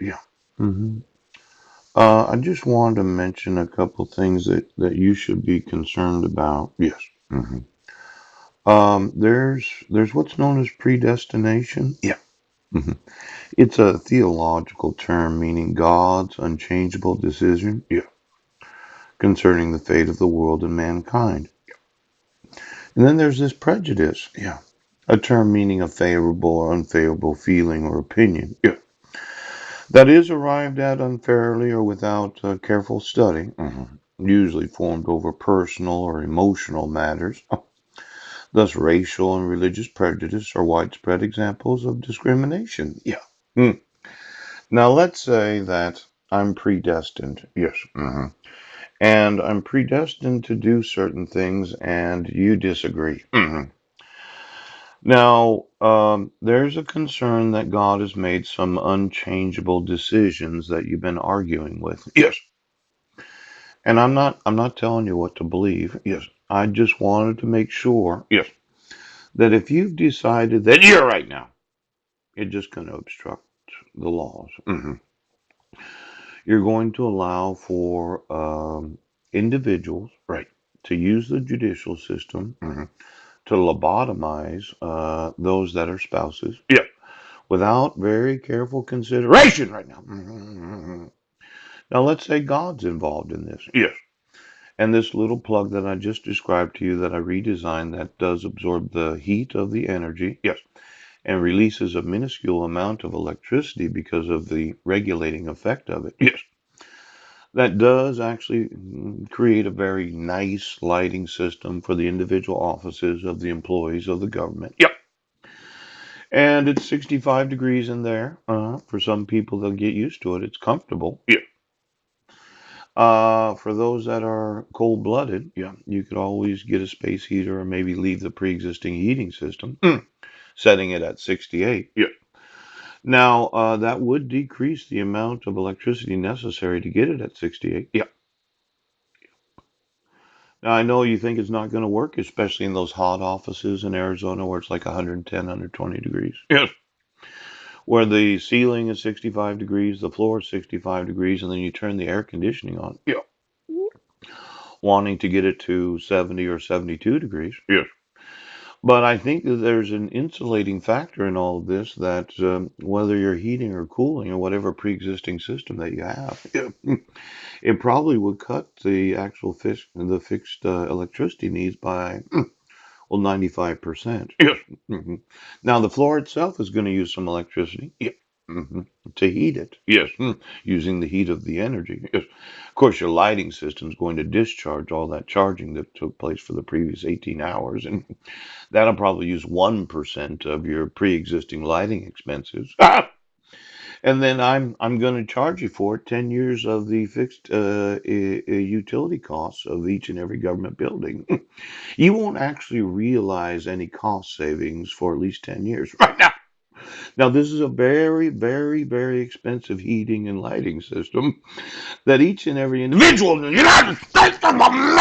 Yeah. hmm I just wanted to mention a couple things that you should be concerned about. Yes. hmm there's what's known as predestination. Yeah. hmm It's a theological term meaning God's unchangeable decision Yeah. concerning the fate of the world and mankind. And then there's this prejudice, Yeah. a term meaning a favorable or unfavorable feeling or opinion Yeah. that is arrived at unfairly or without careful study, hmm usually formed over personal or emotional matters. Thus, racial and religious prejudice are widespread examples of discrimination. Yeah. Hmm. Now, let's say that I'm predestined. Yes. And I'm predestined to do certain things, and you disagree. hmm Now, there's a concern that God has made some unchangeable decisions that you've been arguing with. Yes. And I'm not telling you what to believe. Yes. I just wanted to make sure Yes. that if you've decided that you're right now, you're just going to obstruct the laws. hmm You're going to allow for individuals Right. to use the judicial system hmm to lobotomize those that are spouses Yeah. without very careful consideration right now. hmm Now, let's say God's involved in this. Yes. And this little plug that I just described to you that I redesigned that does absorb the heat of the energy Yes. and releases a minuscule amount of electricity because of the regulating effect of it. Yes. That does actually create a very nice lighting system for the individual offices of the employees of the government. Yep. And it's 65 degrees in there. For some people, they'll get used to it. It's comfortable. Yeah. For those that are cold-blooded, yeah, you could always get a space heater or maybe leave the pre-existing heating system, Mm. setting it at 68. Yeah. Now, that would decrease the amount of electricity necessary to get it at 68. Yeah. Now, I know you think it's not going to work, especially in those hot offices in Arizona where it's like 110, 120 degrees, Yes. where the ceiling is 65 degrees, the floor is 65 degrees, and then you turn the air conditioning on, Yeah. wanting to get it to 70 or 72 degrees. Yes. But I think that there's an insulating factor in all of this that whether you're heating or cooling or whatever pre-existing system that you have, Yeah. it probably would cut the actual fixed electricity needs by well 95%. Yes. hmm Now the floor itself is going to use some electricity Yeah. hmm to heat it Yes. using the heat of the energy. Yes. Of course, your lighting system is going to discharge all that charging that took place for the previous 18 hours, and that'll probably use 1% of your pre-existing lighting expenses. Ah. And then I'm going to charge you for it 10 years of the fixed utility costs of each and every government building. You won't actually realize any cost savings for at least 10 years right now. Now, this is a very, very, very expensive heating and lighting system that each and every individual in the United States of America